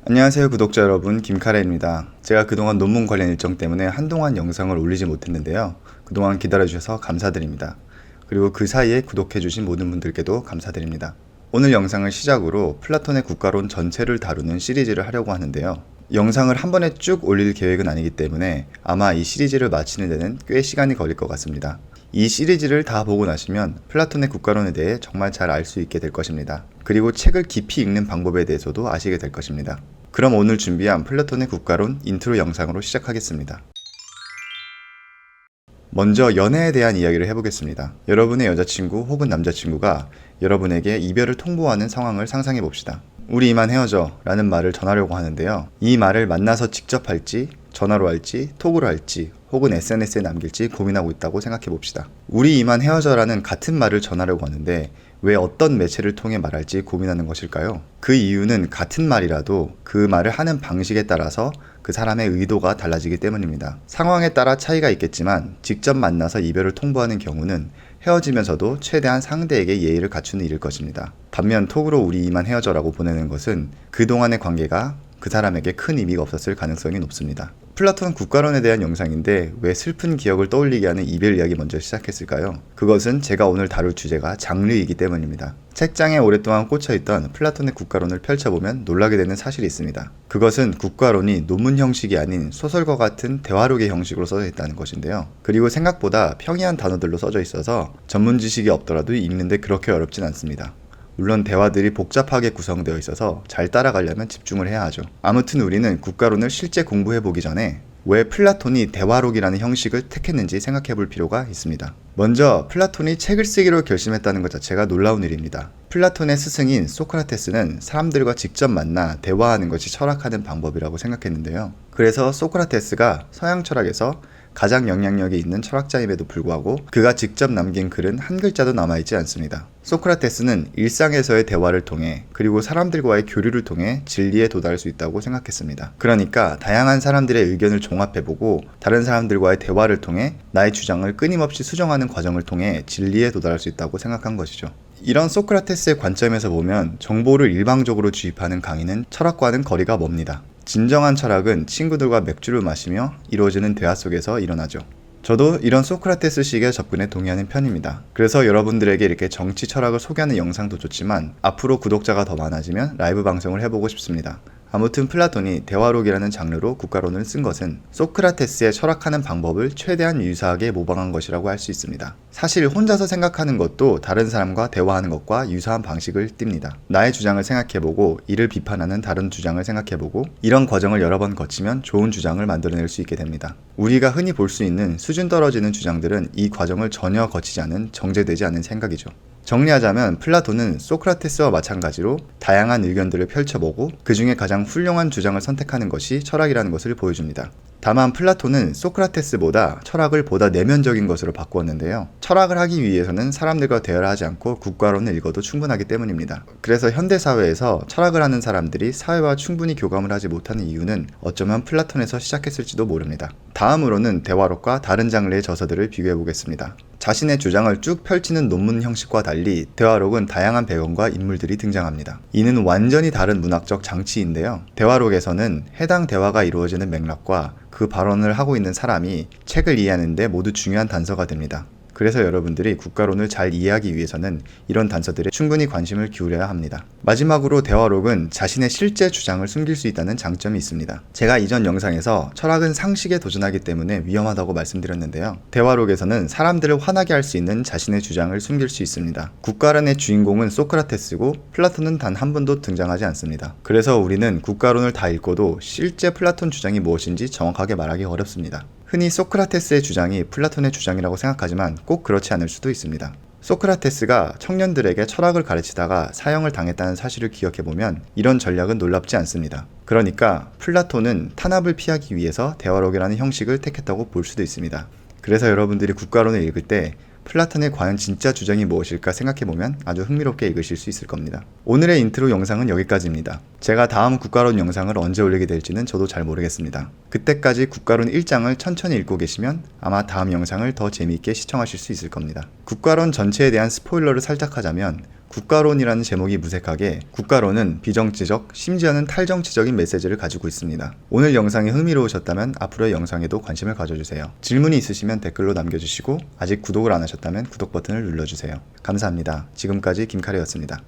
안녕하세요 구독자 여러분, 김카레입니다. 제가 그동안 논문 관련 일정 때문에 한동안 영상을 올리지 못했는데요. 그동안 기다려주셔서 감사드립니다. 그리고 그 사이에 구독해주신 모든 분들께도 감사드립니다. 오늘 영상을 시작으로 플라톤의 국가론 전체를 다루는 시리즈를 하려고 하는데요. 영상을 한 번에 쭉 올릴 계획은 아니기 때문에 아마 이 시리즈를 마치는 데는 꽤 시간이 걸릴 것 같습니다. 이 시리즈를 다 보고 나시면 플라톤의 국가론에 대해 정말 잘 알 수 있게 될 것입니다. 그리고 책을 깊이 읽는 방법에 대해서도 아시게 될 것입니다. 그럼 오늘 준비한 플라톤의 국가론 인트로 영상으로 시작하겠습니다. 먼저 연애에 대한 이야기를 해보겠습니다. 여러분의 여자친구 혹은 남자친구가 여러분에게 이별을 통보하는 상황을 상상해 봅시다. 우리 이만 헤어져 라는 말을 전하려고 하는데요. 이 말을 만나서 직접 할지, 전화로 할지, 톡으로 할지, 혹은 SNS에 남길지 고민하고 있다고 생각해 봅시다. 우리 이만 헤어져 라는 같은 말을 전하려고 하는데 왜 어떤 매체를 통해 말할지 고민하는 것일까요? 그 이유는 같은 말이라도 그 말을 하는 방식에 따라서 그 사람의 의도가 달라지기 때문입니다. 상황에 따라 차이가 있겠지만 직접 만나서 이별을 통보하는 경우는 헤어지면서도 최대한 상대에게 예의를 갖추는 일일 것입니다. 반면 톡으로 우리 이만 헤어져라고 보내는 것은 그동안의 관계가 그 사람에게 큰 의미가 없었을 가능성이 높습니다. 플라톤 국가론에 대한 영상인데 왜 슬픈 기억을 떠올리게 하는 이별 이야기 먼저 시작했을까요? 그것은 제가 오늘 다룰 주제가 장르이기 때문입니다. 책장에 오랫동안 꽂혀있던 플라톤의 국가론을 펼쳐보면 놀라게 되는 사실이 있습니다. 그것은 국가론이 논문 형식이 아닌 소설과 같은 대화록의 형식으로 써져 있다는 것인데요. 그리고 생각보다 평이한 단어들로 써져 있어서 전문 지식이 없더라도 읽는데 그렇게 어렵진 않습니다. 물론 대화들이 복잡하게 구성되어 있어서 잘 따라가려면 집중을 해야 하죠. 아무튼 우리는 국가론을 실제 공부해보기 전에 왜 플라톤이 대화록이라는 형식을 택했는지 생각해볼 필요가 있습니다. 먼저 플라톤이 책을 쓰기로 결심했다는 것 자체가 놀라운 일입니다. 플라톤의 스승인 소크라테스는 사람들과 직접 만나 대화하는 것이 철학하는 방법이라고 생각했는데요. 그래서 소크라테스가 서양 철학에서 가장 영향력이 있는 철학자임에도 불구하고 그가 직접 남긴 글은 한 글자도 남아있지 않습니다. 소크라테스는 일상에서의 대화를 통해 그리고 사람들과의 교류를 통해 진리에 도달할 수 있다고 생각했습니다. 그러니까 다양한 사람들의 의견을 종합해보고 다른 사람들과의 대화를 통해 나의 주장을 끊임없이 수정하는 과정을 통해 진리에 도달할 수 있다고 생각한 것이죠. 이런 소크라테스의 관점에서 보면 정보를 일방적으로 주입하는 강의는 철학과는 거리가 멉니다. 진정한 철학은 친구들과 맥주를 마시며 이루어지는 대화 속에서 일어나죠. 저도 이런 소크라테스식의 접근에 동의하는 편입니다. 그래서 여러분들에게 이렇게 정치 철학을 소개하는 영상도 좋지만 앞으로 구독자가 더 많아지면 라이브 방송을 해보고 싶습니다. 아무튼 플라톤이 대화록이라는 장르로 국가론을 쓴 것은 소크라테스의 철학하는 방법을 최대한 유사하게 모방한 것이라고 할 수 있습니다. 사실 혼자서 생각하는 것도 다른 사람과 대화하는 것과 유사한 방식을 띱니다. 나의 주장을 생각해보고 이를 비판하는 다른 주장을 생각해보고 이런 과정을 여러 번 거치면 좋은 주장을 만들어낼 수 있게 됩니다. 우리가 흔히 볼 수 있는 수준 떨어지는 주장들은 이 과정을 전혀 거치지 않은 정제되지 않은 생각이죠. 정리하자면 플라톤은 소크라테스와 마찬가지로 다양한 의견들을 펼쳐보고 그 중에 가장 훌륭한 주장을 선택하는 것이 철학이라는 것을 보여줍니다. 다만 플라톤은 소크라테스보다 철학을 보다 내면적인 것으로 바꾸었는데요. 철학을 하기 위해서는 사람들과 대화를 하지 않고 국가론을 읽어도 충분하기 때문입니다. 그래서 현대사회에서 철학을 하는 사람들이 사회와 충분히 교감을 하지 못하는 이유는 어쩌면 플라톤에서 시작했을지도 모릅니다. 다음으로는 대화록과 다른 장르의 저서들을 비교해보겠습니다. 자신의 주장을 쭉 펼치는 논문 형식과 달리 대화록은 다양한 배경과 인물들이 등장합니다. 이는 완전히 다른 문학적 장치인데요. 대화록에서는 해당 대화가 이루어지는 맥락과 그 발언을 하고 있는 사람이 책을 이해하는 데 모두 중요한 단서가 됩니다. 그래서 여러분들이 국가론을 잘 이해하기 위해서는 이런 단서들에 충분히 관심을 기울여야 합니다. 마지막으로 대화록은 자신의 실제 주장을 숨길 수 있다는 장점이 있습니다. 제가 이전 영상에서 철학은 상식에 도전하기 때문에 위험하다고 말씀드렸는데요. 대화록에서는 사람들을 화나게 할 수 있는 자신의 주장을 숨길 수 있습니다. 국가론의 주인공은 소크라테스고 플라톤은 단 한 번도 등장하지 않습니다. 그래서 우리는 국가론을 다 읽고도 실제 플라톤 주장이 무엇인지 정확하게 말하기 어렵습니다. 흔히 소크라테스의 주장이 플라톤의 주장이라고 생각하지만 꼭 그렇지 않을 수도 있습니다. 소크라테스가 청년들에게 철학을 가르치다가 사형을 당했다는 사실을 기억해보면 이런 전략은 놀랍지 않습니다. 그러니까 플라톤은 탄압을 피하기 위해서 대화록이라는 형식을 택했다고 볼 수도 있습니다. 그래서 여러분들이 국가론을 읽을 때 플라톤의 과연 진짜 주장이 무엇일까 생각해보면 아주 흥미롭게 읽으실 수 있을 겁니다. 오늘의 인트로 영상은 여기까지입니다. 제가 다음 국가론 영상을 언제 올리게 될지는 저도 잘 모르겠습니다. 그때까지 국가론 1장을 천천히 읽고 계시면 아마 다음 영상을 더 재미있게 시청하실 수 있을 겁니다. 국가론 전체에 대한 스포일러를 살짝 하자면 국가론이라는 제목이 무색하게 국가론은 비정치적, 심지어는 탈정치적인 메시지를 가지고 있습니다. 오늘 영상이 흥미로우셨다면 앞으로의 영상에도 관심을 가져주세요. 질문이 있으시면 댓글로 남겨주시고 아직 구독을 안 하셨다면 구독 버튼을 눌러주세요. 감사합니다. 지금까지 김카레였습니다.